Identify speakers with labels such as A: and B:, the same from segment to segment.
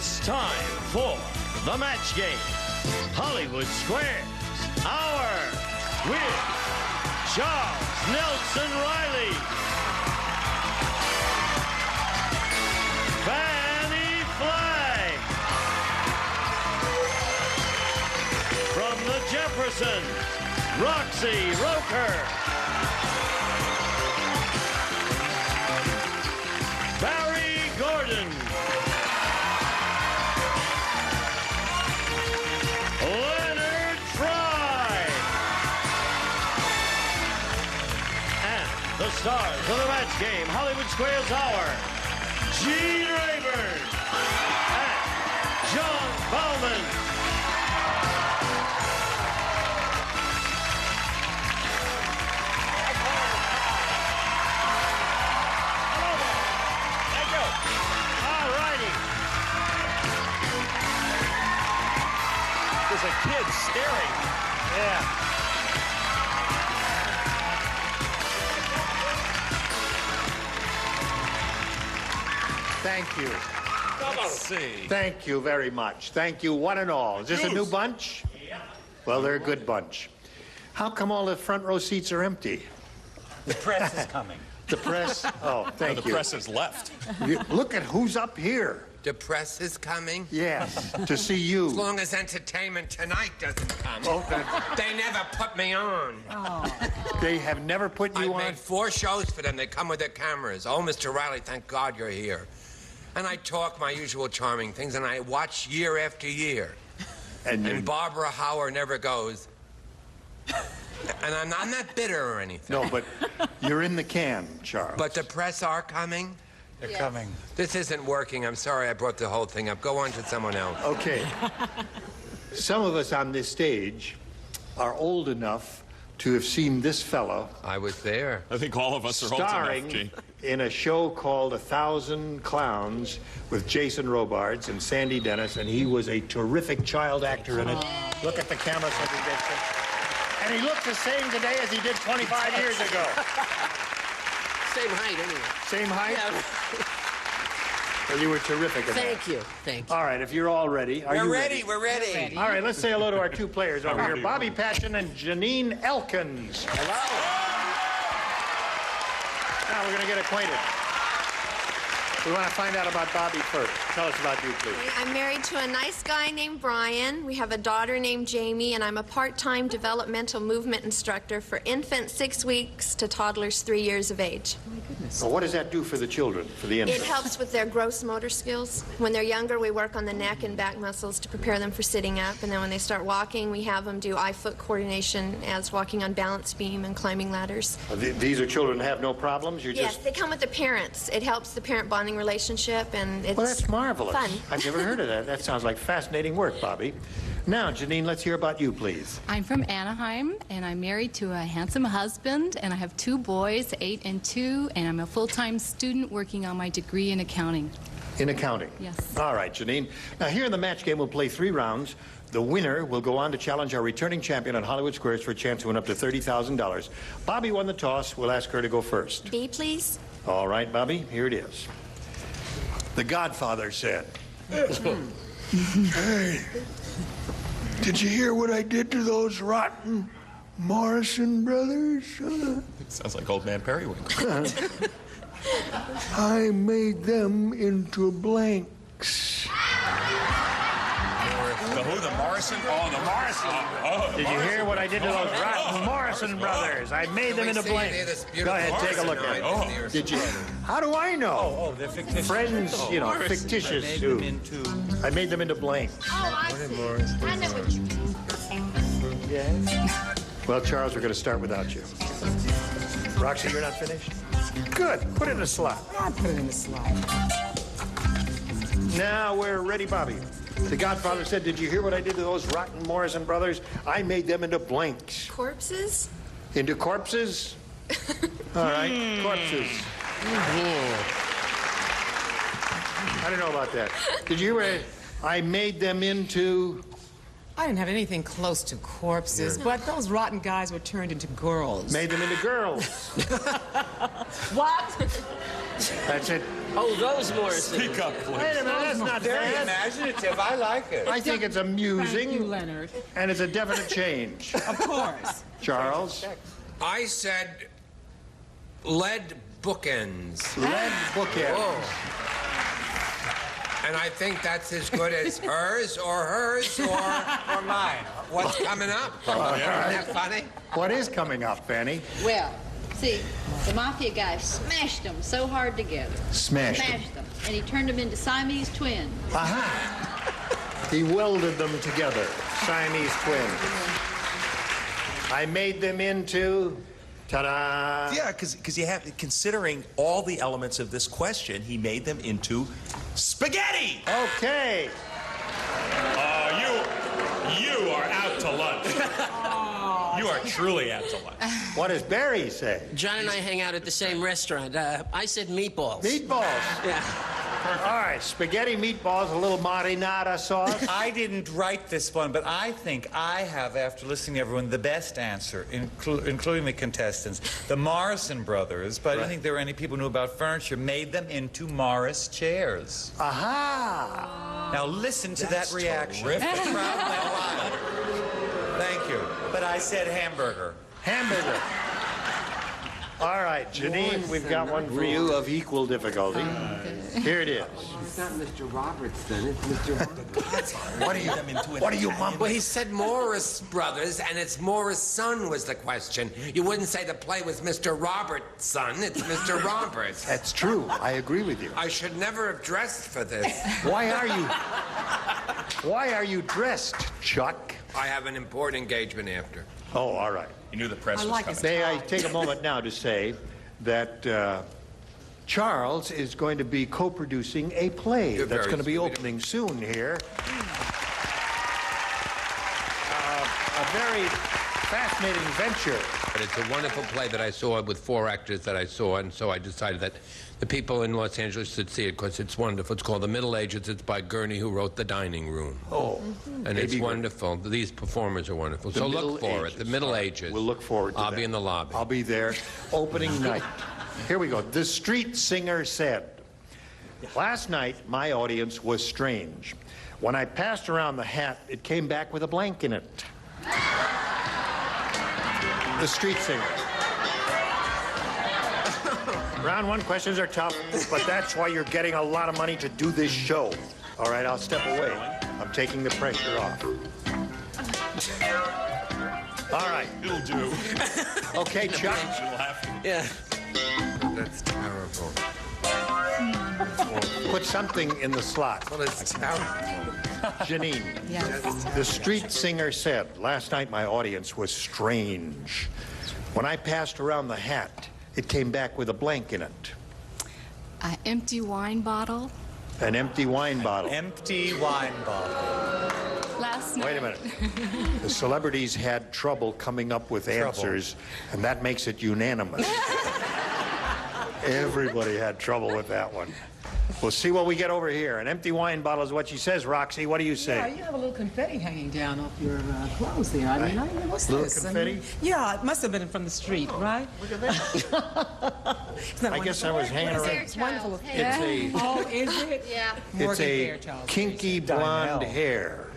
A: It's time for the match game. Hollywood Squares Hour with Charles Nelson Riley, Fanny Flagg, from the Jeffersons, Roxy Roker, Barry Gordon, Leonard Fry, and the stars of the match game, Hollywood Squares Hour, Gene Rayburn and John Bowman.
B: There's a kid staring.
A: Yeah.
C: Thank you.
B: Let's see.
C: Thank you very much. Thank you, one and all. Is this a new bunch? Yeah. Well, they're a good bunch. How come all the front row seats are empty?
B: The press is coming.
C: The press? Oh, thank
B: The
C: you.
B: press has left.
C: Look at who's up here.
D: The press is coming?
C: Yes, to see you.
D: As long as Entertainment Tonight doesn't come.
C: Oh,
D: They never put me on.
C: they have never put you
D: I
C: on?
D: made 4 shows for them. They come with their cameras. Oh, Mr. Riley, thank God you're here. And I talk my usual charming things, and I watch year after year. And Barbara Hauer never goes. And I'm not bitter or anything.
C: No, but you're in the can, Charles.
D: But the press are coming?
B: They're coming.
D: This isn't working. I'm sorry I brought the whole thing up. Go on to someone else.
C: Okay. Some of us on this stage are old enough to have seen this fellow
D: I was there.
B: I think all of us are old enough,
C: starring
B: Gene.
C: in a show called 1,000 Clowns with Jason Robards and Sandy Dennis, and he was a terrific child actor in it. Look at the camera so we get it. And he looked the same today as he did 25 years ago.
E: Same height, anyway.
C: Same height?
E: Yeah.
C: Well, you were terrific in that.
E: Thank you. Thank you.
C: All right, if you're all ready. Are you ready?
D: We're ready.
C: All right, let's say hello to our 2 players over here, Bobby Patchen and Janine Elkins.
E: Hello.
C: Now we're going to get acquainted. We want to find out about Bobby first. Tell us about you, please.
F: I'm married to a nice guy named Brian. We have a daughter named Jamie, and I'm a part-time developmental movement instructor for infants 6 weeks to toddlers 3 years of age.
C: So what does that do for the children, for the
F: It
C: infants?
F: helps with their gross motor skills. When they're younger, we work on the neck and back muscles to prepare them for sitting up, and then when they start walking, we have them do eye-foot coordination as walking on balance beam and climbing ladders.
C: These are children who have no problems? You're
F: Yes,
C: just...
F: they come with the parents. It helps the parent-bonding relationship, and it's
C: Well, that's marvelous.
F: fun.
C: I've never heard of that. That sounds like fascinating work, Bobby. Now, Janine, let's hear about you, please.
G: I'm from Anaheim, and I'm married to a handsome husband, and I have 2 boys, 8 and 2, and I'm a full-time student working on my degree in accounting.
C: In accounting?
G: Yes.
C: All right, Janine. Now, here in the match game, we'll play 3 rounds. The winner will go on to challenge our returning champion on Hollywood Squares for a chance to win up to $30,000. Bobby won the toss. We'll ask her to go first.
F: B, please.
C: All right, Bobby, here it is. The Godfather said...
H: Hey, did you hear what I did to those rotten Morrison brothers?
B: Sounds like old man Periwinkle.
H: I made them into blanks.
B: The who? The Morrison? Oh, the Morrison. Oh,
C: Did you hear what I did to those rotten Morrison brothers? I made them into blanks. Go ahead, take a look at it.
D: Oh.
C: Did you? How do I know?
B: Oh, they're fictitious.
C: Friends, you know, fictitious. Who? I made them into blanks.
F: Oh, I see. I know what you mean.
C: Yes. Well, Charles, we're going to start without you. Roxy, you're not finished? Good. Put it in a slot.
E: I'll put it in the slot.
C: Now we're ready, Bobby. The Godfather said, did you hear what I did to those rotten Morrison brothers? I made them into blanks.
F: Corpses?
C: Into corpses? All right, corpses. I don't know about that. Did you hear what I made them into...
E: I didn't have anything close to corpses, but those rotten guys were turned into girls.
C: Made them into girls.
E: What?
C: That's it.
I: Oh, those Morrison.
B: Speak up, please.
C: Wait a minute, that's not
D: Very
C: bad.
D: imaginative. I like it.
C: I think it's amusing.
E: Thank you, Leonard.
C: And it's a definite change.
E: Of course.
C: Charles?
D: I said lead bookends.
C: Lead bookends.
D: Oh. And I think that's as good as hers or mine. What's coming up? Isn't that funny?
C: What is coming up, Fanny?
J: Well, see, the mafia guy smashed them so hard together.
C: Smashed
J: them. And he turned them into Siamese twins.
C: Aha! He welded them together. Siamese twins. I made them into... Ta-da!
B: Yeah, because you have, considering all the elements of this question, he made them into spaghetti.
C: Okay.
B: You are out to lunch. You are truly out to lunch.
C: What does Barry say?
I: John and I hang out at the same restaurant. I said meatballs.
C: Meatballs.
I: Yeah.
C: All right, spaghetti meatballs, a little marinara sauce.
K: I didn't write this one, but I think I have, after listening to everyone, the best answer, including the contestants. The Morrison brothers, but I don't think there were any people who knew about furniture, made them into Morris chairs.
C: Aha!
K: Now listen to that reaction.
B: terrific.
K: The crowd went wild. Thank you. But I said hamburger.
C: Hamburger. All right, Janine, we've got one for you of equal difficulty. Here it is.
L: It's not Mr. Roberts, then. It's Mr.
C: What are you mumbling?
D: Well, he said Morris Brothers, and it's Morris' son was the question. You wouldn't say the play was Mr. Roberts' son. It's Mr. Roberts.
C: That's true. I agree with you.
D: I should never have dressed for this.
C: Why are you dressed, Chuck?
D: I have an important engagement after.
C: Oh, all right.
B: You knew the press was
E: like
B: coming.
C: May I take a moment now to say that Charles is going to be co-producing a play
D: You're
C: that's
D: very
C: going to be
D: sweet.
C: opening soon here. A very fascinating venture.
D: But it's a wonderful play that I saw with 4 actors that I saw, and so I decided that the people in Los Angeles should see it because it's wonderful. It's called The Middle Ages. It's by Gurney, who wrote The Dining Room.
C: Oh,
D: And it's wonderful. These performers are wonderful. So look for it. The Middle Ages.
C: We'll look forward to that.
D: I'll be in the lobby.
C: I'll be there. Opening night. Here we go. The street singer said, "Last night, my audience was strange. When I passed around the hat, it came back with a blank in it." The street singer. Round 1 questions are tough, but that's why you're getting a lot of money to do this show. All right, I'll step away. I'm taking the pressure off. All right.
B: It'll do.
C: Okay, Chuck.
I: Yeah.
D: That's terrible.
C: Put something in the slot.
D: Well, it's terrible.
C: Janine,
E: Yes.
C: the street singer said, "Last night my audience was strange. When I passed around the hat, it came back with a blank in it."
G: An empty wine bottle.
C: An empty wine bottle.
K: Empty wine bottle.
G: Last night.
C: Wait a minute. The celebrities had trouble coming up with answers, and that makes it unanimous. Everybody had trouble with that one. We'll see what we get over here. An empty wine bottle is what she says. Roxy, what do you say?
E: Yeah, you have a little confetti hanging down off your clothes there. I mean, what's
C: Little
E: this?
C: confetti?
E: I mean, yeah, it must have been from the street, right?
C: Look at that. I guess I was hanging around.
E: It's wonderful.
C: It's a,
E: Oh, is it?
J: Yeah.
C: it's
E: Morgan
C: a
E: Fairchild.
C: kinky blonde
K: Donnell.
C: hair.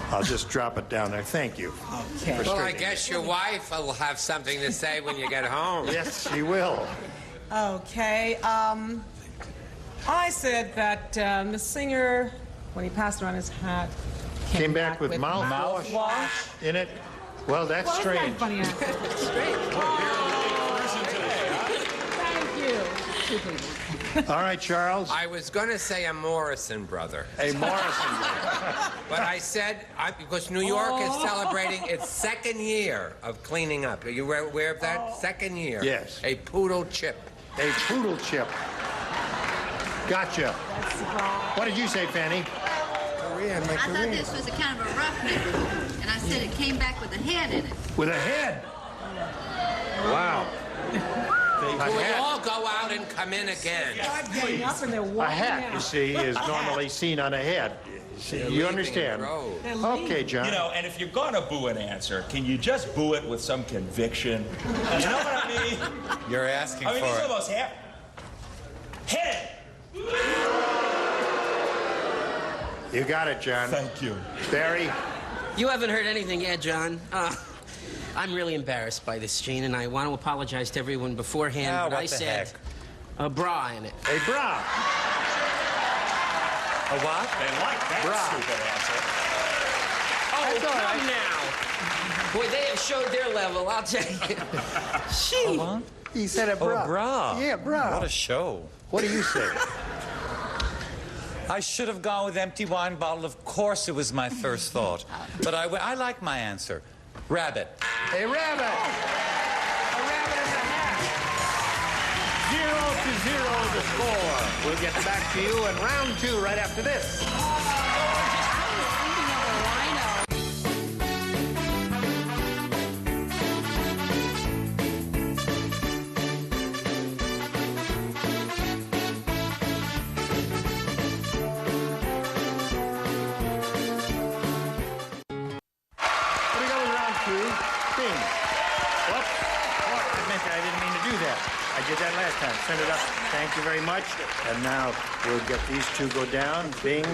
C: I'll just drop it down there. Thank you.
E: Okay.
D: Well, I guess your wife will have something to say when you get home.
C: Yes, she will.
E: Okay. I said that the singer, when he passed around his hat,
C: Came back with mouthwash in it. Well, that's strange.
E: Funny. Thank you.
C: All right, Charles.
D: I was going to say a Morrison brother.
C: A Morrison brother.
D: But I said, because New York is celebrating its 2nd year of cleaning up. Are you aware of that? 2nd year.
C: Yes.
D: A poodle chip.
C: A poodle chip. Gotcha. What did you say, Fanny?
J: I thought this was a kind of a rough neighborhood, and I said it came back with a head in it.
C: With a head. Wow.
D: We all go out and come in again.
E: Getting up and they're
C: A
E: walking
C: hat,
E: out.
C: you see, is normally seen on a head. You understand? Okay, John.
B: You know, and if you're gonna boo an answer, can you just boo it with some conviction? You know what I mean?
K: You're asking
B: I mean,
K: for
B: these
K: it.
B: almost half.
A: Head.
C: You got it, John.
K: Thank you.
C: Barry?
I: You haven't heard anything yet, John. I'm really embarrassed by this, Gene, and I want to apologize to everyone beforehand.
K: Ah,
I: but
K: what
I: I
K: the
I: said
K: heck?
I: a bra in it.
C: A bra.
K: A what?
B: They like that
C: Bra.
B: stupid answer.
I: Oh, come now. Boy, they have showed their level, I'll tell you. Gee.
K: What?
C: He said a bra.
K: Oh, bra.
C: Yeah, bra.
K: What a show.
C: What do you say?
K: I should have gone with empty wine bottle. Of course it was my first thought. But I like my answer. Rabbit.
C: A rabbit. A rabbit in the hat. 0-0 the score. We'll get back to you in round 2 right after this. I did that last time. Send it up. Thank you very much. And now we'll get these two go down. Bing.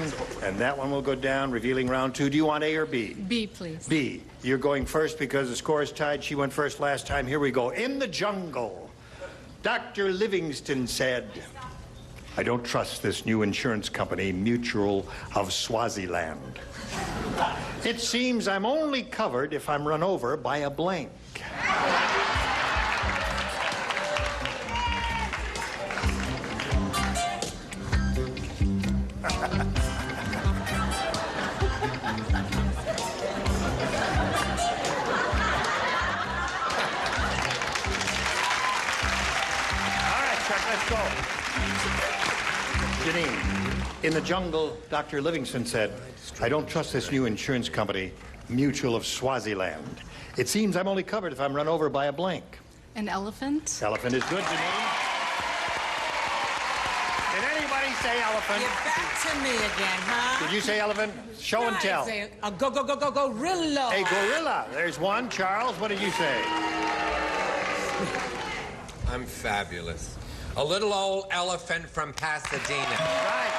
C: And that one will go down, revealing round 2. Do you want A or B?
G: B, please.
C: B. You're going first because the score is tied. She went first last time. Here we go. In the jungle, Dr. Livingston said, I don't trust this new insurance company, Mutual of Swaziland. It seems I'm only covered if I'm run over by a blank. Janine, in the jungle, Dr. Livingston said, I don't trust this new insurance company, Mutual of Swaziland. It seems I'm only covered if I'm run over by a blank.
G: An elephant?
C: Elephant is good, Janine. Did anybody say elephant?
E: You're back to me again, huh?
C: Did you say elephant? Show and tell.
E: Say, gorilla.
C: A gorilla. There's one. Charles, what did you say?
D: I'm fabulous. A little old elephant from Pasadena.
C: Right.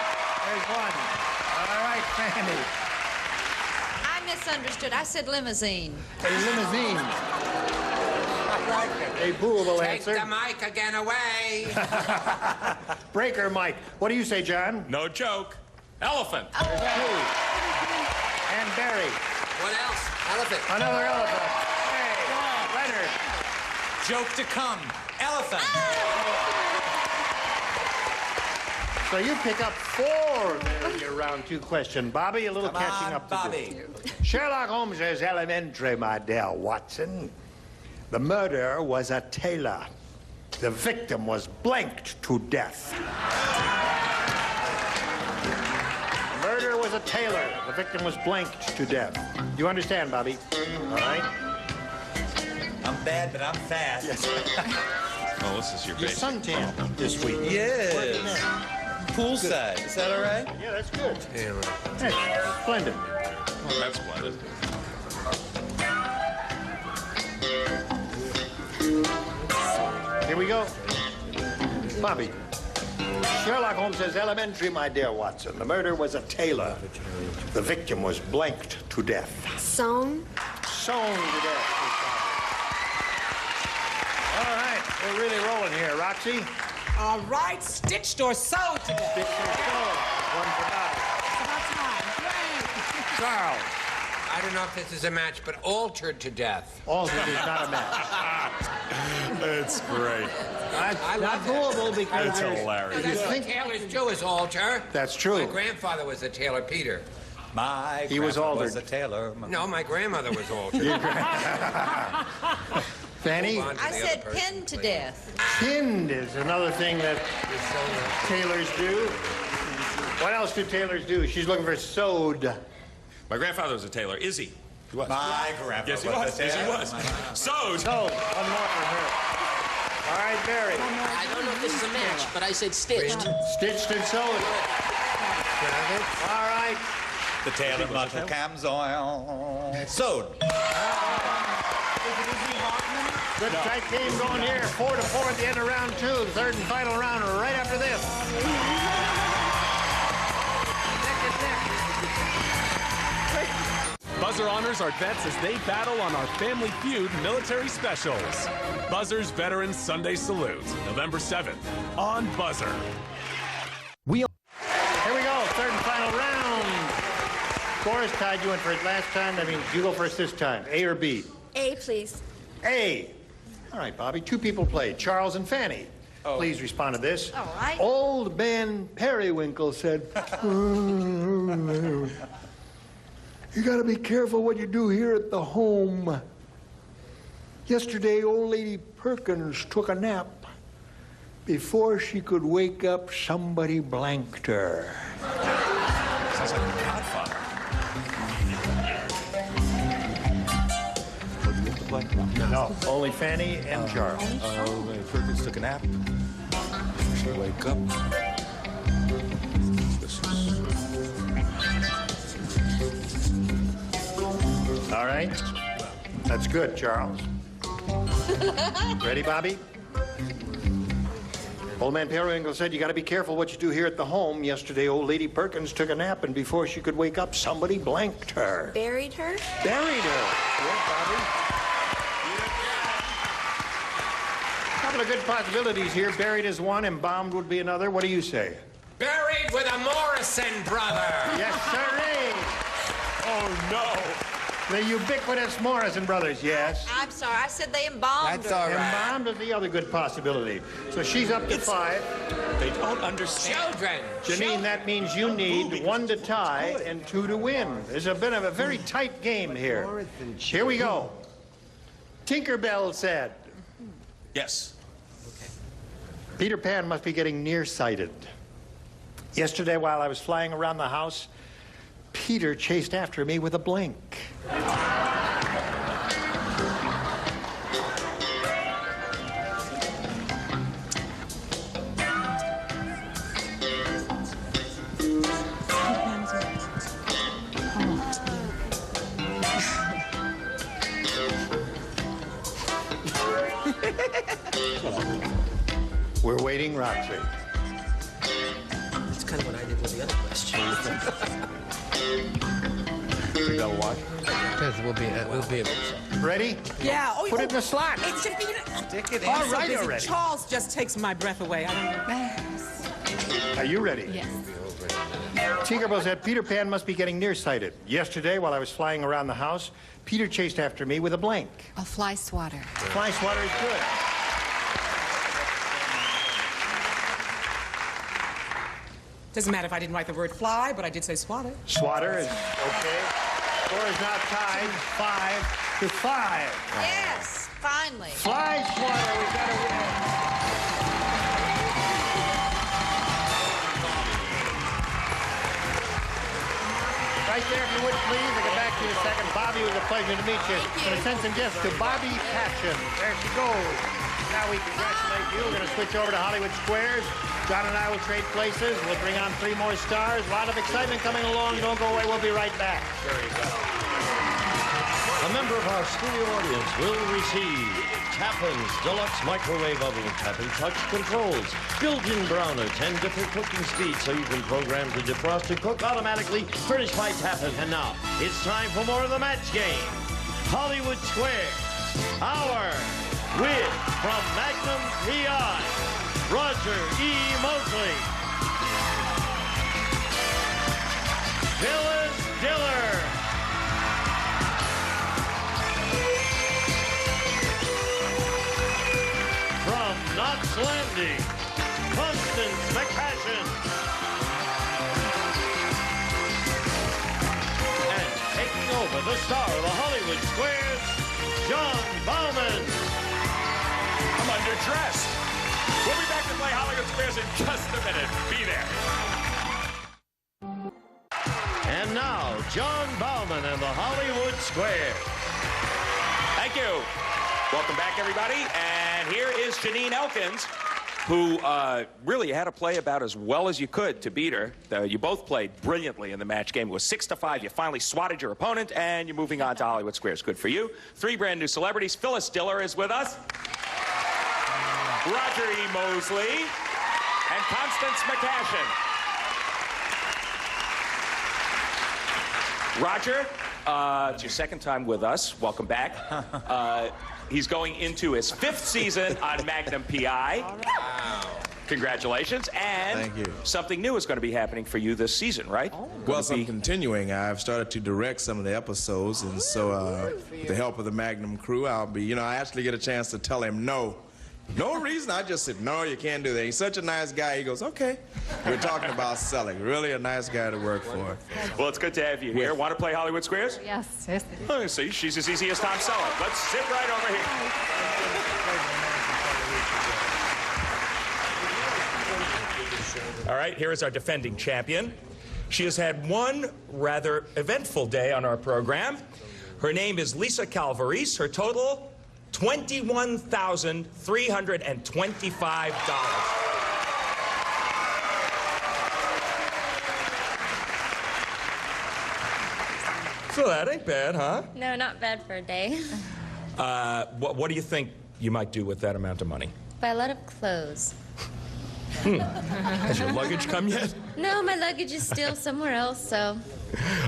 C: There's one. All right, Fanny.
J: I misunderstood. I said limousine.
C: A limousine. A booable
D: Take
C: answer.
D: the mic again away.
C: Breaker Mike. What do you say, John?
B: No joke. Elephant.
C: There's 2. And Barry.
D: What else? Elephant.
C: Another elephant. Hey, Leonard.
K: Joke to come. Elephant.
C: So you pick up 4 there in your round 2 question. Bobby, a little
K: Come
C: catching
K: on,
C: up to
K: Bobby.
C: do. Sherlock Holmes is elementary, my dear Watson. The murderer was a tailor. The victim was blanked to death. The murderer was a tailor. The victim was blanked to death. You understand, Bobby? All right?
K: I'm bad, but I'm fast.
C: Yes.
B: Oh, this is your
C: You're
B: base.
C: suntanned this week.
K: Yes.
C: Working
K: Poolside. Is that all right?
C: Yeah, that's good.
D: Taylor.
C: Hey, splendid.
B: Oh, that's splendid.
C: Here we go. Bobby. Sherlock Holmes says, elementary, my dear Watson. The murder was a tailor. The victim was blanked to death.
F: Sewn.
C: Sewn to death. All right, we're really rolling here. Roxy?
E: All right, stitched or sewed to death.
C: Stitched or sewed. One for Bobby.
E: It's about time. Great.
C: Charles?
D: I don't know if this is a match, but altered to death.
C: Altered is not a match.
B: It's great.
C: That's
D: I
C: not
D: love that.
C: doable because
B: It's
C: there's-
B: hilarious.
D: That's what
C: think-
D: tailors do is alter.
C: That's true.
D: My grandfather was a tailor, Peter.
K: My
C: He was
K: grandpa
C: altered.
K: a tailor.
D: No, my grandmother was altered.
C: Fanny?
D: Move on to
J: I
D: the
J: said
D: other person,
J: pinned to
D: please.
J: death.
C: Pinned is another thing that tailors do. What else do tailors do? She's looking for sewed.
B: My grandfather was a tailor. Izzy. He was.
K: My grandpa
B: Yes, he
K: was
B: was.
K: a
B: Yes, he
K: tailor.
B: was. Sewed.
C: Sewed. One more for her. All right, Barry.
I: I don't know if this is a match, but I said stitched.
C: Stitched and sewed. All right.
K: The tailor muscle cams oil. Sewed.
E: Is it Izzy Hartman?
C: Good tight game going here. 4-4 at the end of round 2. The third and final round right after this.
M: Buzzer honors our vets as they battle on our Family Feud military specials. Buzzer's Veterans Sunday Salute, November 7th on Buzzer.
C: Here we go, third and final round. Boris tied you in for it last time. That means you go first this time. A or B?
F: A, please.
C: A. All right, Bobby. Two people played, Charles and Fanny. Oh. Please respond to this.
J: All right.
H: Old man Periwinkle said, you got to be careful what you do here at the home. Yesterday, old lady Perkins took a nap. Before she could wake up, somebody blanked her.
B: Sounds like a Godfather.
C: No, only Fanny and Charles.
B: Perkins took a nap. She wake up.
C: All right. That's good, Charles. Ready, Bobby? Old man Periwinkle said you got to be careful what you do here at the home. Yesterday, old lady Perkins took a nap, and before she could wake up, somebody blanked her.
F: Buried her?
C: Buried her. Yes, Bobby. A couple of good possibilities here. Buried is one, embalmed would be another. What do you say?
D: Buried with a Morrison brother.
C: Yes, sirree.
M: Oh, no.
C: The ubiquitous Morrison brothers, yes.
J: I'm sorry, I said they embalmed
D: That's
J: her.
D: all right.
C: Embalmed is the other good possibility. So she's up to 5.
B: They don't understand.
D: Children.
C: Janine, that means you need 1 to tie and 2 to win. There's been a very tight game here. Here we go. Tinkerbell said.
B: Yes.
C: Peter Pan must be getting nearsighted. Yesterday, while I was flying around the house, Peter chased after me with a blink. We're waiting, Roxy.
I: That's kind of what I did with the other question.
C: You gotta watch.
D: Because we'll be able to.
C: Ready?
E: Yeah. Oh,
C: Put it in the slot.
E: It should be.
B: Stick it in.
C: All
E: So
C: right
E: busy.
C: already.
E: Charles just takes my breath away. I don't.
C: Are you ready?
G: Yes.
C: Tinkerbell said, Peter Pan must be getting nearsighted. Yesterday, while I was flying around the house, Peter chased after me with a blank.
G: A fly swatter.
C: Fly swatter is good.
E: Doesn't matter if I didn't write the word fly, but I did say swatter.
C: Swatter is okay. Score is now tied 5-5.
J: Yes, finally.
C: Fly swatter, we got to win. Right there, if you would, please. I'll get back to you in a second. Bobby, it was a pleasure to meet you. I'm going to send some gifts to Bobby Patchen. There she goes. Now we congratulate you. We're going to switch over to Hollywood Squares. John and I will trade places. We'll bring on 3 more stars. A lot of excitement coming along. Don't go away. We'll be right back.
A: Very well. A member of our studio audience will receive Tappan's Deluxe Microwave Oven with Tappan Touch Controls. Built-in browner, 10 different cooking speeds so you can program to defrost and cook automatically. Furnished by Tappan. And now, it's time for more of the match game. Hollywood Square. Our win from Magnum PI. Roger E. Mosley. Phyllis Diller. From Knots Landing, Constance McCashin. And taking over the star of the Hollywood Squares, John Bauman.
M: I'm underdressed. We'll be back to play Hollywood Squares in just a minute. Be there.
A: And now, John Bauman and the Hollywood Squares.
N: Thank you. Welcome back, everybody. And here is Janine Elkins.
B: who really had to play about as well as you could to beat her. You both played brilliantly in the match game. It was 6-5. You finally swatted your opponent, and you're moving on to Hollywood Squares. Good for you. 3 brand new celebrities. Phyllis Diller is with us. Roger E. Mosley. And Constance McCashin. Roger, it's your second time with us. Welcome back. He's going into his 5th season on Magnum P.I. Wow. Congratulations. And
N: thank you.
B: Something new is going to be happening for you this season, right?
N: Well, so I'm continuing. I've started to direct some of the episodes, and so with the help of the Magnum crew, I'll be, I actually get a chance to tell him no. No reason. I just said, no, you can't do that. He's such a nice guy. He goes, okay. We're talking about selling. Really a nice guy to work for.
B: Well, it's good to have you here. Want to play Hollywood Squares?
G: Yes.
B: Oh, see, she's as easy as Tom Selleck. Let's sit right over here. All right, here is our defending champion. She has had one rather eventful day on our program. Her name is Lisa Calvarese. Her total, $21,325. So that ain't bad, huh?
O: No, not bad for a day.
B: What do you think you might do with that amount of money?
O: Buy a lot of clothes.
B: Has your luggage come yet?
O: No, my luggage is still somewhere else, so...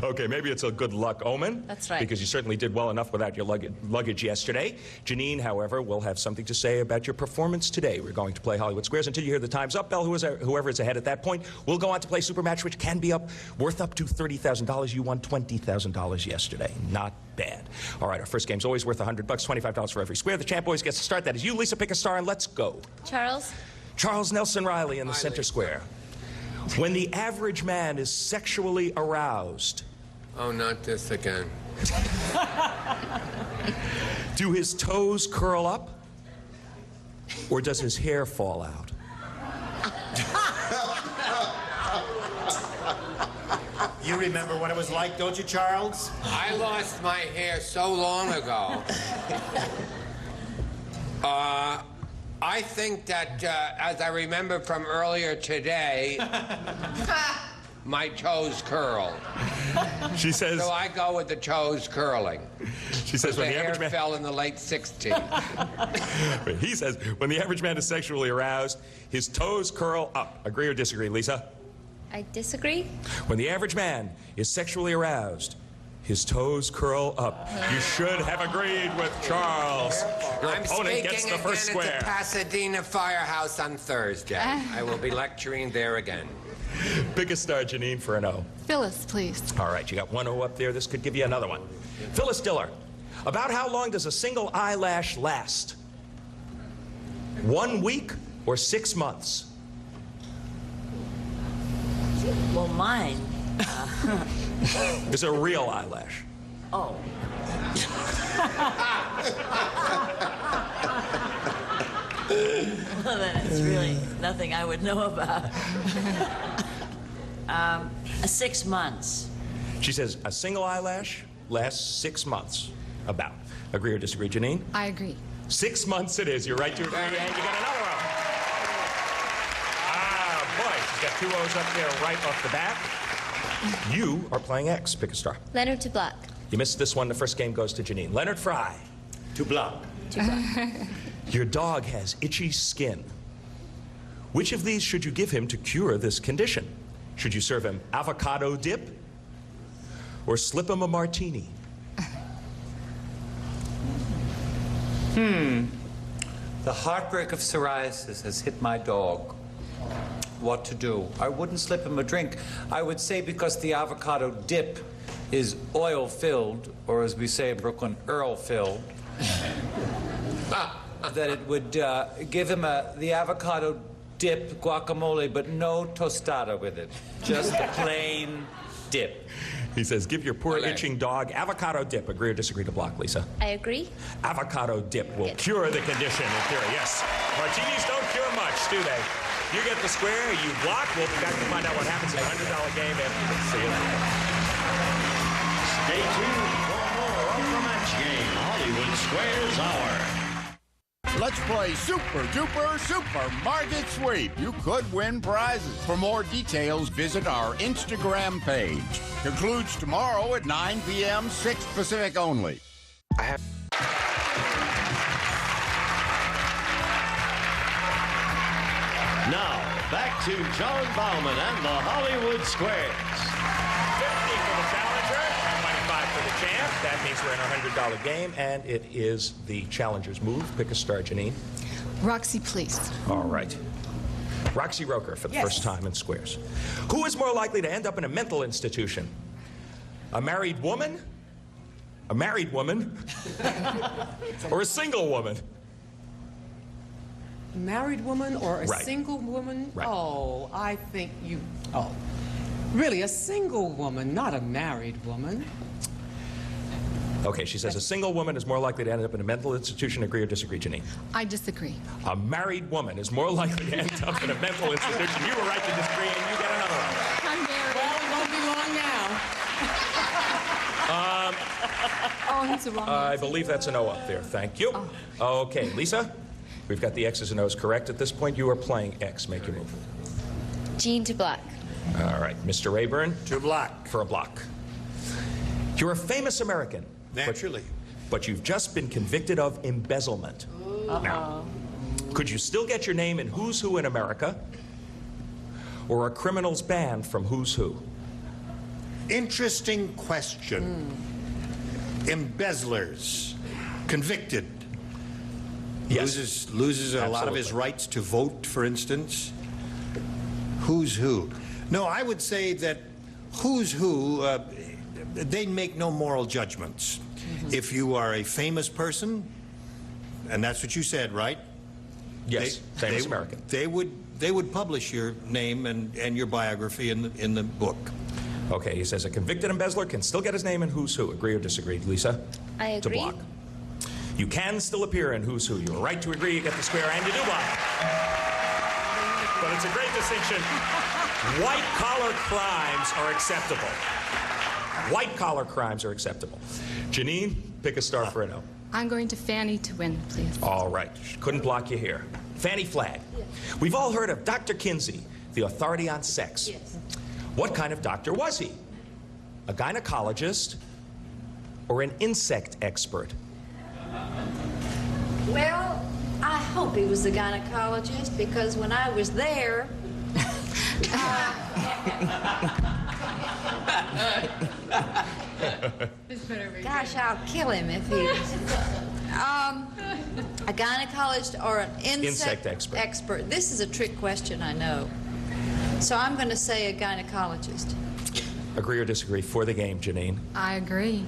B: Okay, maybe it's a good luck omen.
O: That's right.
B: Because you certainly did well enough without your luggage yesterday. Janine, however, will have something to say about your performance today. We're going to play Hollywood Squares until you hear the time's up bell. Whoever is ahead at that point will go on to play Supermatch, which can be worth up to $30,000. You won $20,000 yesterday. Not bad. All right, our first game's always worth $100, $25 for every square. The champ always gets to start. That is you, Lisa. Pick a star, and let's go.
O: Charles?
B: Charles Nelson Riley in the center square. When the average man is sexually aroused...
D: Oh, not this again.
B: Do his toes curl up? Or does his hair fall out?
C: You remember what it was like, don't you, Charles?
D: I lost my hair so long ago. I think that, as I remember from earlier today, my toes curl.
B: She says...
D: So I go with the toes curling.
B: She says when the average man...
D: fell in the late 60s.
B: He says when the average man is sexually aroused, his toes curl up. Agree or disagree, Lisa?
O: I disagree.
B: When the average man is sexually aroused, his toes curl up. You should have agreed with Charles. Your opponent gets the first square.
D: At the Pasadena Firehouse on Thursday. I will be lecturing there again.
B: Pick a star, Janine, for an O.
G: Phyllis, please.
B: All right, you got one O up there. This could give you another one. Phyllis Diller, about how long does a single eyelash last? 1 week or 6 months?
P: Well, mine.
B: It's a real eyelash.
P: Oh. Well, then it's really nothing I would know about. 6 months.
B: She says a single eyelash lasts 6 months. About. Agree or disagree, Janine?
G: I agree.
B: 6 months it is. You're right to agree, and you got another one. Ah, boy, she's got 2 O's up there right off the bat. You are playing X. Pick a star.
O: Leonard to Block.
B: You missed this one. The first game goes to Janine. Leonard Fry.
C: To Block.
O: To Block.
B: Your dog has itchy skin. Which of these should you give him to cure this condition? Should you serve him avocado dip or slip him a martini?
Q: The heartbreak of psoriasis has hit my dog. What to do? I wouldn't slip him a drink. I would say because the avocado dip is oil-filled, or as we say in Brooklyn, Earl-filled, that it would give him the avocado dip guacamole, but no tostada with it. Just a plain dip.
B: He says, give your poor itching dog avocado dip. Agree or disagree to Block, Lisa?
O: I agree.
B: Avocado dip will cure the condition in theory. Yes. Martinis don't cure much, do they? You get the square, you block. We'll be back to find out what happens in a $100 game after this. See you later.
A: Stay tuned for more of the Match Game Hollywood Squares Hour.
R: Let's play Super Duper Supermarket Sweep. You could win prizes. For more details, visit our Instagram page. Concludes tomorrow at 9 p.m., 6 Pacific only.
A: Now, back to John Bauman and the Hollywood Squares.
B: 50 for the challenger and 25 for the champ. That means we're in our $100 game, and it is the challenger's move. Pick a star, Janine.
G: Roxy, please.
B: All right. Roxy Roker for the first time in Squares. Who is more likely to end up in a mental institution? A married woman? A married woman? Or a single woman?
E: A married woman or a
B: Right.
E: single woman?
B: Right.
E: Oh, I think you... Oh, really, a single woman, not a married woman.
B: Okay, she says a single woman is more likely to end up in a mental institution. Agree or disagree, Janine?
G: I disagree.
B: A married woman is more likely to end up in a mental institution. You were right to disagree, and you get another one.
G: I'm married.
E: Well, it won't be long now.
G: Oh, he's the wrong
B: I
G: answer.
B: believe that's a no up there. Thank you. Okay, Lisa, we've got the X's and O's correct at this point. You are playing X. Make your move.
O: Jean to block.
B: All right, Mr. Rayburn.
C: To block.
B: For a block. You're a famous American.
C: Naturally.
B: But you've just been convicted of embezzlement. Now, could you still get your name in Who's Who in America? Or are criminals banned from Who's Who?
C: Interesting question. Embezzlers. Convicted.
B: Yes.
C: Loses a lot of his
B: Absolutely.
C: rights to vote, for instance. Who's Who? No, I would say that Who's Who, they make no moral judgments. If you are a famous person, and that's what you said, right?
B: Yes, famous American.
C: They would publish your name and your biography in the book.
B: Okay, he says a convicted embezzler can still get his name in Who's Who. Agree or disagree, Lisa?
O: I
B: To
O: agree.
B: block. You can still appear in Who's Who. You are right to agree. You get the square, and you do block. But it's a great distinction. White-collar crimes are acceptable. White-collar crimes are acceptable. Janine, pick a star for a no.
G: I'm going to Fanny to win, please.
B: All right. Couldn't block you here. Fanny Flagg. We've all heard of Dr. Kinsey, the authority on sex.
J: Yes.
B: What kind of doctor was he? A gynecologist or an insect expert?
J: Well, I hope he was a gynecologist because when I was there, gosh, I'll kill him if he was. A gynecologist or an insect
B: expert.
J: This is a trick question, I know. So I'm going to say a gynecologist.
B: Agree or disagree for the game, Janine?
G: I agree.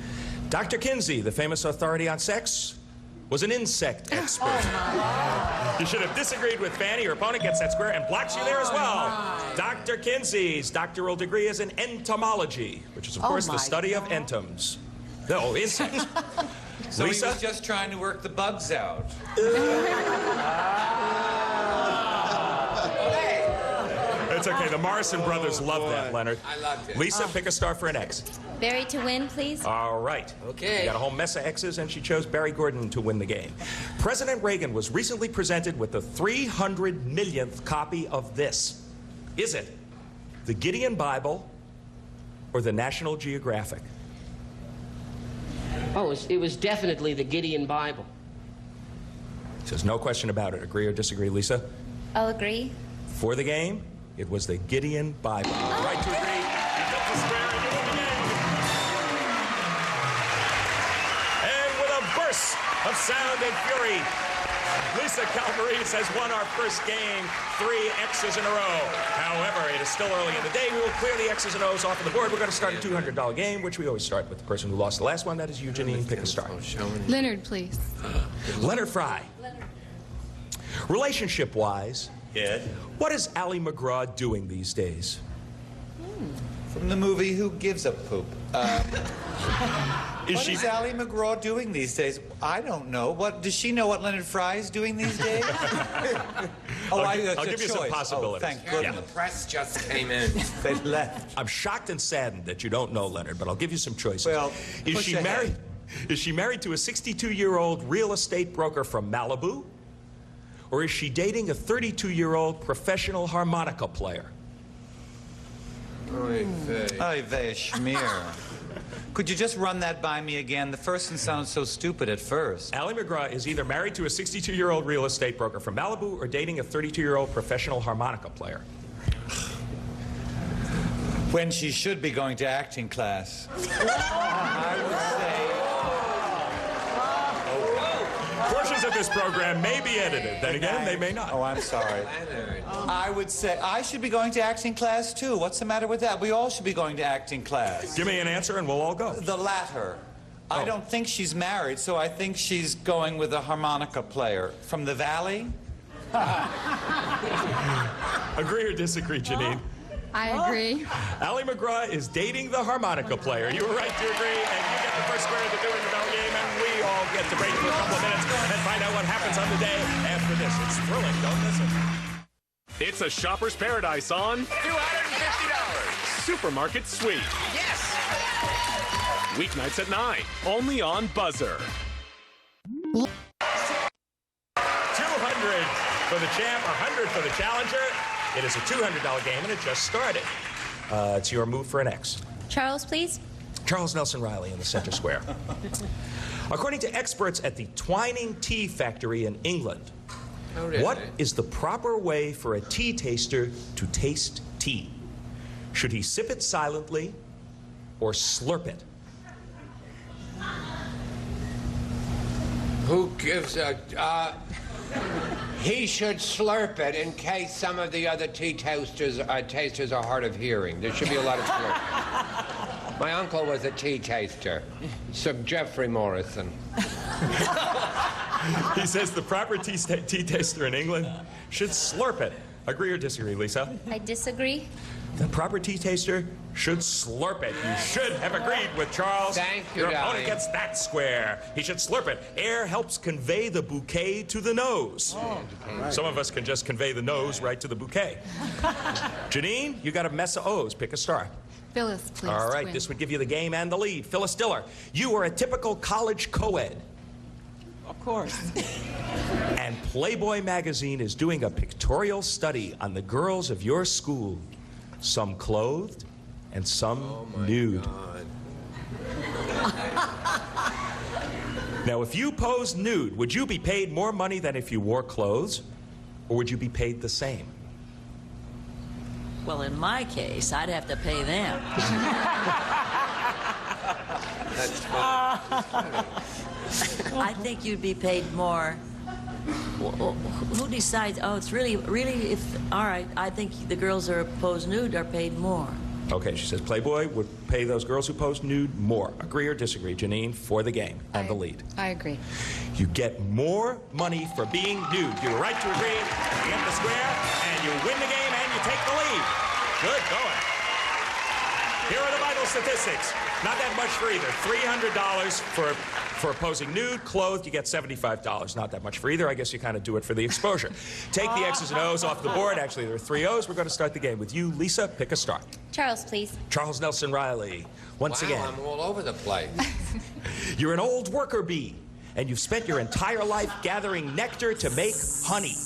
B: Dr. Kinsey, the famous authority on sex, was an insect expert. You should have disagreed with Fanny. Your opponent gets that square and blocks you there as well. Dr. Kinsey's doctoral degree is in entomology, which is, of course, the study of entoms. No, insects.
Q: So
B: Lisa?
Q: he was just trying to work the bugs out.
B: It's okay. The Morrison brothers love that, Leonard.
D: I loved it.
B: Lisa, pick a star for an X.
O: Barry to win, please.
B: All right.
D: Okay.
B: We got a whole mess of X's, and she chose Barry Gordon to win the game. President Reagan was recently presented with the 300 millionth copy of this. Is it the Gideon Bible or the National Geographic?
I: Oh, it was definitely the Gideon Bible.
B: Says no question about it. Agree or disagree, Lisa?
O: I'll agree.
B: For the game, it was the Gideon Bible. Right to agree. You get the square and you win the game. And with a burst of sound and fury, Lisa Calvarese has won our first game, 3 X's in a row. However, it is still early in the day. We will clear the X's and O's off of the board. We're going to start a $200 game, which we always start with the person who lost the last one. That is you, Janine. Pick a star.
G: Leonard, please.
B: Leonard Fry. Relationship-wise, what is Ally McGraw doing these days?
K: From the movie Who Gives a Poop. What is Ally McGraw doing these days? I don't know. What does she know what Leonard Fry is doing these days?
B: I'll give you some possibilities.
K: Thank
D: Yeah,
K: goodness.
D: the press just came in.
K: They left.
B: I'm shocked and saddened that you don't know Leonard, but I'll give you some choices.
K: Well,
B: is
K: push
B: she
K: ahead.
B: married? Is she married to a 62-year-old real estate broker from Malibu, or is she dating a 32-year-old professional harmonica player?
K: Oy vey, schmear. Could you just run that by me again? The first one sounds so stupid at first.
B: Ally McGraw is either married to a 62-year-old real estate broker from Malibu or dating a 32-year-old professional harmonica player.
K: When she should be going to acting class. I would say...
B: Portions of this program may be edited. Then again, they may not.
K: Oh, I'm sorry. I would say I should be going to acting class, too. What's the matter with that? We all should be going to acting class.
B: Give me an answer and we'll all go.
K: The latter. I don't think she's married, so I think she's going with a harmonica player. From the Valley?
B: Agree or disagree, Janine?
G: I agree.
B: Ally McGraw is dating the harmonica player. You were right to agree, and you get the first square of the Doing the Bell game, and we all get to break for a couple of minutes and find out what happens on the day after this. It's thrilling. Don't miss it.
M: It's a shopper's paradise on
S: $250.
M: Supermarket Sweep.
S: Yes.
M: Weeknights at 9, only on Buzzer.
B: 200 for the champ, 100 for the challenger. It is a $200 game, and it just started. It's your move for an X.
O: Charles, please.
B: Charles Nelson Riley in the center square. According to experts at the Twining Tea Factory in England, what is the proper way for a tea taster to taste tea? Should he sip it silently or slurp it?
D: Who gives a... he should slurp it in case some of the other tea tasters are hard of hearing. There should be a lot of slurp. My uncle was a tea taster, Sir Geoffrey Morrison.
B: He says the proper tea taster in England should slurp it. Agree or disagree, Lisa?
O: I disagree.
B: The proper tea taster should slurp it. You should have agreed with Charles.
D: Thank you,
B: Your
D: darling.
B: opponent gets that square. He should slurp it. Air helps convey the bouquet to the nose. Some of us can just convey the nose right to the bouquet. Janine, you got a mess of O's. Pick a star.
G: Phyllis, please.
B: All right,
G: win.
B: this would give you the game and the lead. Phyllis Diller, you are a typical college co-ed.
E: Of course.
B: And Playboy magazine is doing a pictorial study on the girls of your school. Some clothed and some nude. Now, if you posed nude, would you be paid more money than if you wore clothes? Or would you be paid the same?
P: Well, in my case, I'd have to pay them.
D: That's fine.
P: I think you'd be paid more. Who decides? Oh, it's really, all right, I think the girls who are posed nude are paid more.
B: Okay, she says Playboy would pay those girls who post nude more. Agree or disagree, Janine, for the game and the lead?
G: I agree.
B: You get more money for being nude. You're right to agree. You get the square, and you win the game, and you take the lead. Good going. Here are the vital statistics. Not that much for either. $300 for posing nude. Clothed, you get $75. Not that much for either. I guess you kind of do it for the exposure. Take the X's and O's off the board. Actually, there are 3 O's. We're going to start the game with you. Lisa, pick a star.
O: Charles, please.
B: Charles Nelson Riley. Once again.
D: I'm all over the place.
B: You're an old worker bee, and you've spent your entire life gathering nectar to make honey.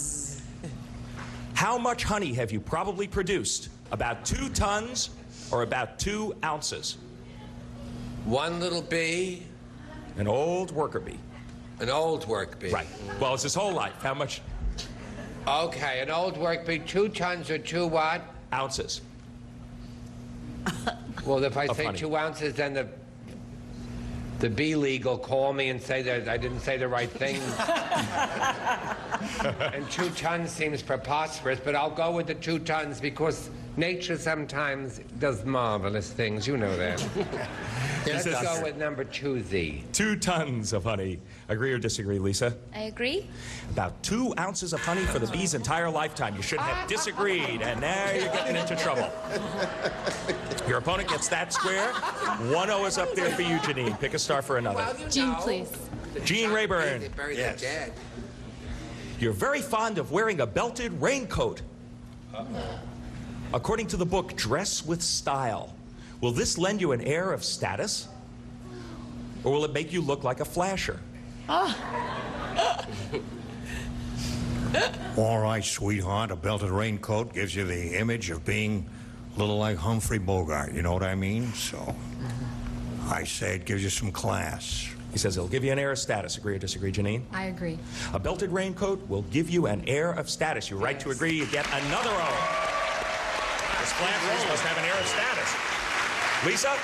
B: How much honey have you probably produced? About 2 tons or about 2 ounces?
D: One little bee.
B: An old worker bee.
D: An old work bee.
B: Right. Well, it's his whole life. How much?
D: Okay, an old work bee, 2 tons or 2 what?
B: Ounces.
D: Well, if I say
B: honey.
D: 2 ounces, then the bee league will call me and say that I didn't say the right thing. And 2 tons seems preposterous, but I'll go with the 2 tons because nature sometimes does marvelous things. You know that. Let's go with number 2Z.
B: 2 tons of honey. Agree or disagree, Lisa?
O: I agree.
B: About 2 ounces of honey for the bee's entire lifetime. You should have disagreed, and now you're getting into trouble. Your opponent gets that square. 1 O is up there for you, Janine. Pick a star for another.
D: Well, you
G: Jean,
D: know,
G: please.
B: Jean Rayburn.
D: They bury their dead.
B: You're very fond of wearing a belted raincoat. According to the book Dress with Style, will this lend you an air of status? Or will it make you look like a flasher?
C: All right, sweetheart, a belted raincoat gives you the image of being a little like Humphrey Bogart, you know what I mean? So, I say it gives you some class.
B: He says it'll give you an air of status. Agree or disagree, Janine?
G: I agree.
B: A belted raincoat will give you an air of status. You're right to agree. You get another O. This flat rose must have an air of status. Lisa?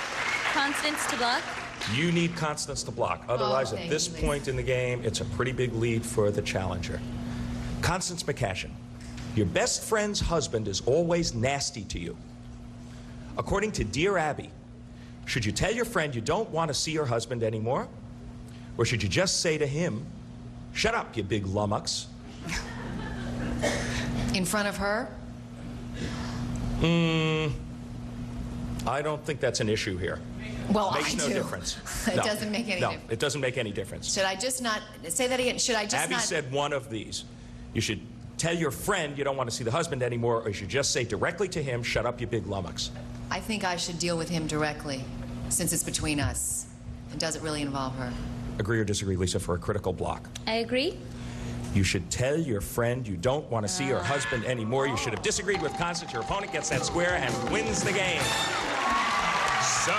O: Constance to block.
B: You need Constance to block. Otherwise, at this point in the game, it's a pretty big lead for the challenger. Constance McCashin, your best friend's husband is always nasty to you. According to Dear Abby, should you tell your friend you don't want to see your husband anymore? Or should you just say to him, shut up, you big lummox?
T: In front of her?
B: I don't think that's an issue here.
T: Well,
B: Makes
T: I
B: no
T: do.
B: difference.
T: It doesn't make any difference.
B: No, it doesn't make any difference.
T: Should I just not say that again? Should I just
B: Abby
T: not?
B: said one of these. You should tell your friend you don't want to see the husband anymore, or you should just say directly to him, shut up, you big lummox.
T: I think I should deal with him directly, since it's between us. It doesn't really involve her.
B: Agree or disagree, Lisa, for a critical block?
O: I agree.
B: You should tell your friend you don't want to see your husband anymore. You should have disagreed with Constance. Your opponent gets that square and wins the game. So,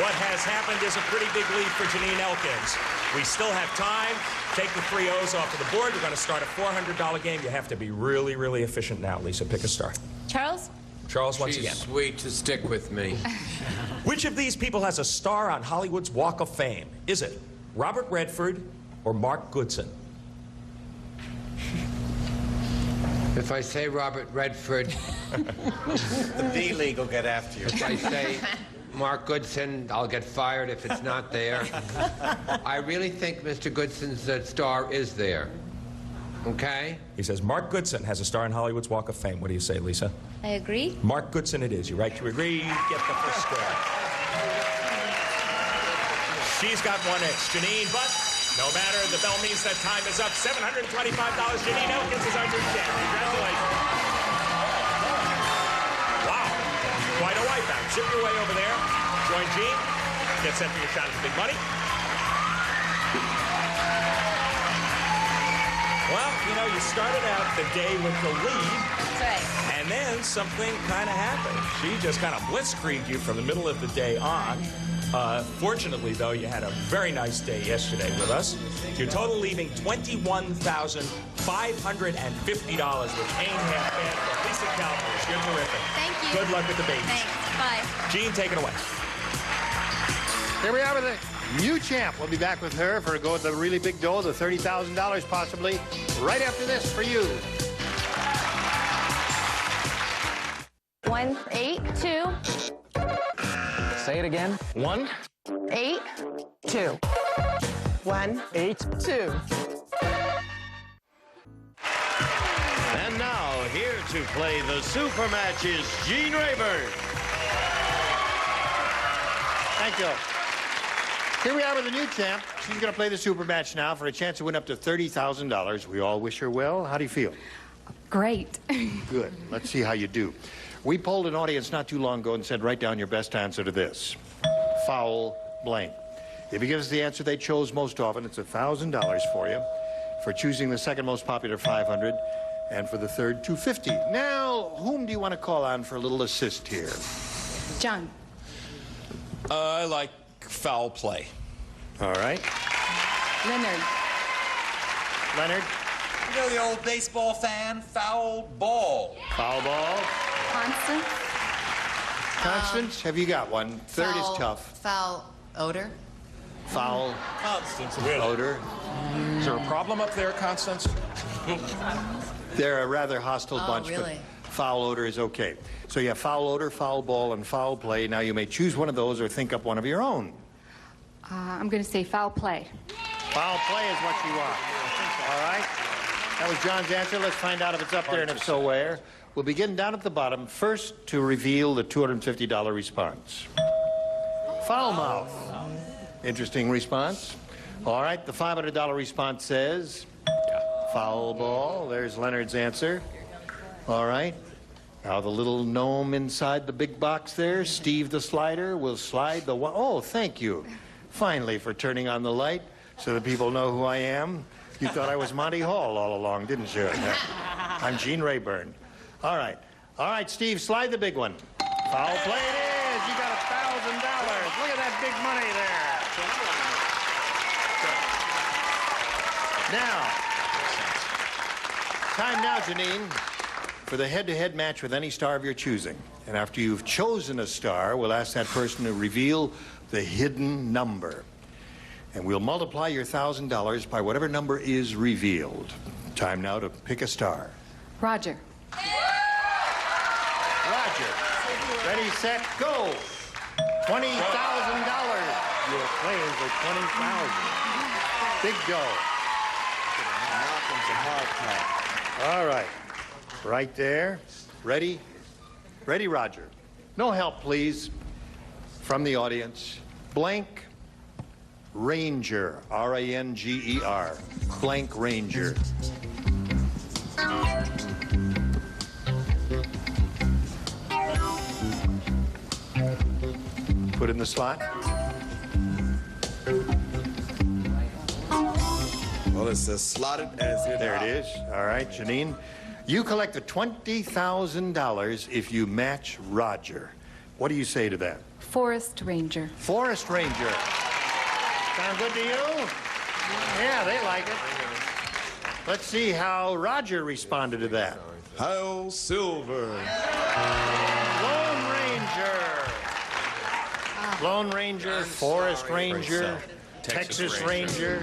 B: what has happened is a pretty big lead for Janine Elkins. We still have time. Take the 3 O's off of the board. We're going to start a $400 game. You have to be really, really efficient now. Lisa, pick a star.
O: Charles?
B: Charles, once again.
D: She's sweet to stick with me.
B: Which of these people has a star on Hollywood's Walk of Fame? Is it Robert Redford or Mark Goodson?
D: If I say Robert Redford,
K: The B League will get after you.
D: if I say Mark Goodson, I'll get fired if it's not there. I really think Mr. Goodson's star is there. Okay?
B: He says Mark Goodson has a star on Hollywood's Walk of Fame. What do you say, Lisa?
O: I agree.
B: Mark Goodson it is. You're right to agree. Get the first square. She's got 1X. Janine, but no matter. The bell means that time is up. $725. Janine Elkins is our new champ. Congratulations. Wow. Quite a wipeout. Chip your way over there. Join Gene. Get set for your shot at the big money. Well, you know, you started out the day with the lead.
O: That's right.
B: And then something kind of happened. She just kind of blitzkrieged you from the middle of the day on. Fortunately, though, you had a very nice day yesterday with us. Your total leaving $21,550 with Kane Halfband for Lisa Calvers. You're terrific.
O: Thank you.
B: Good luck with the babies.
O: Thanks. Bye.
B: Gene, take it away.
C: Here we are with the new champ. We'll be back with her for a go at the really big dough, the $30,000 possibly, right after this for you.
U: 1, 8, 2.
V: Say it again.
U: 1, 8, 2. 1, 8, 2.
A: And now, here to play the super match is Gene Rayburn.
C: Thank you. Here we are with the new champ. She's going to play the super match now for a chance to win up to $30,000. We all wish her well. How do you feel?
G: Great.
C: Good. Let's see how you do. We polled an audience not too long ago and said, write down your best answer to this. Foul blank. If you give us the answer they chose most often, it's $1,000 for you. For choosing the second most popular, $500. And for the third, $250. Now, whom do you want to call on for a little assist here?
G: John.
B: I like foul play.
C: All right.
G: Leonard.
C: Leonard?
K: You know the old baseball fan? Foul ball.
C: Foul ball.
G: Constance.
C: Constance, have you got one? Third is tough.
T: Foul odor.
C: Foul.
B: Constance,
C: odor.
B: Is there a problem up there, Constance?
C: They're a rather hostile bunch,
T: really?
C: but foul odor is okay. So you have foul odor, foul ball, and foul play. Now you may choose one of those or think up one of your own.
G: I'm going to say foul play.
C: Foul play is what you want. All right. That was John's answer. Let's find out if it's up there and if so where. We'll begin down at the bottom. First, to reveal the $250 response. Foul mouth. Interesting response. All right, the $500 response says foul ball. There's Leonard's answer. All right. Now the little gnome inside the big box there, Steve the Slider, will slide the one. Oh, thank you. Finally, for turning on the light so that people know who I am. You thought I was Monty Hall all along, didn't you? I'm Gene Rayburn. All right. All right, Steve, slide the big one. Foul play it is. You got $1,000. Look at that big money there. Now, time now, Janine, for the head-to-head match with any star of your choosing. And after you've chosen a star, we'll ask that person to reveal the hidden number. And we'll multiply your $1,000 by whatever number is revealed. Time now to pick a star.
O: Roger.
C: Roger. Ready, set, go. $20,000. You're playing for $20,000. Big dough. All right. Right there. Ready? Ready, Roger. No help, please. From the audience. Blank Ranger. R-A-N-G-E-R. Blank Ranger. Put in the slot.
N: Well, it's as slotted as it.
C: There it is. All right, Janine. You collect the $20,000 if you match Roger. What do you say to that?
O: Forest Ranger.
C: Forest Ranger. Sound good to you? Yeah, they like it. Let's see how Roger responded to that.
N: Hail Silver.
C: Lone Ranger. Lone Ranger, Forest Ranger, Texas Ranger,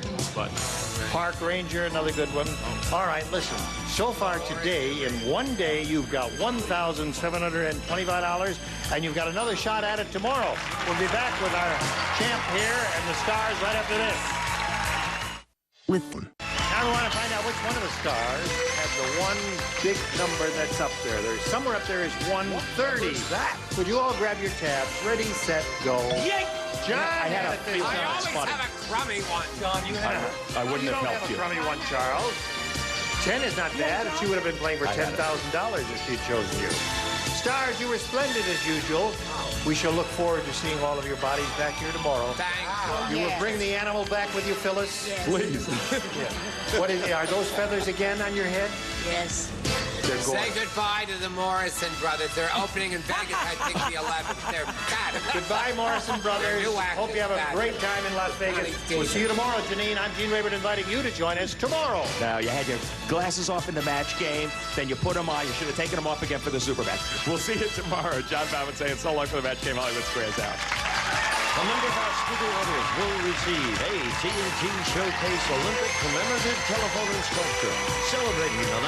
C: Park Ranger, another good one. All right, listen. So far today, in one day, you've got $1,725, and you've got another shot at it tomorrow. We'll be back with our champ here and the stars right after this. Now we want to find out which one of the stars has the one big number that's up there. There's somewhere up there is 130. That. Would you all grab your tabs? Ready, set, go.
D: Yank!
C: John,
B: I had a feeling
D: I
B: that was
D: always
B: funny.
D: have a crummy one.
C: John, you have
B: I wouldn't have helped you.
C: You don't have a crummy one, Charles. 10 is not bad. She would have been playing for $10,000 if she'd chosen you. Stars, you were splendid as usual. We shall look forward to seeing all of your bodies back here tomorrow.
D: Thanks.
C: You will bring the animal back with you, Phyllis?
O: Yes.
C: Please. What is, are those feathers again on your head?
O: Yes.
C: They're
D: Say
C: going.
D: goodbye to the Morrison brothers. They're opening in Vegas, I think, the 11th. They're bad.
C: Goodbye, Morrison Brothers.
D: New actors,
C: Hope you have a
D: bad.
C: great time in Las Vegas. We'll see you tomorrow, Janine. I'm Gene Rayburn inviting you to join us tomorrow.
B: Now, you had your glasses off in the match game, then you put them on. You should have taken them off again for the super match. We'll see you tomorrow. John Bauman saying so long for the match game. Hollywood Squares out.
A: A member of our studio audience will receive a TNT Showcase Olympic commemorative telephone and sculpture celebrating the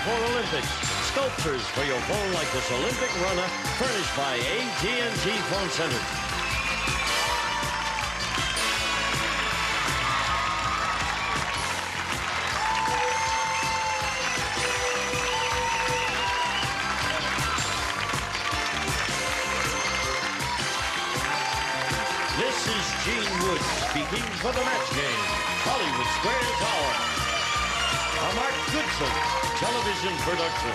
A: 1984 Olympics. Sculptures for your phone like this Olympic runner, furnished by AT&T Phone Center. This is Gene Wood speaking for the match game. Hollywood Square Tower. A Mark Goodson television production.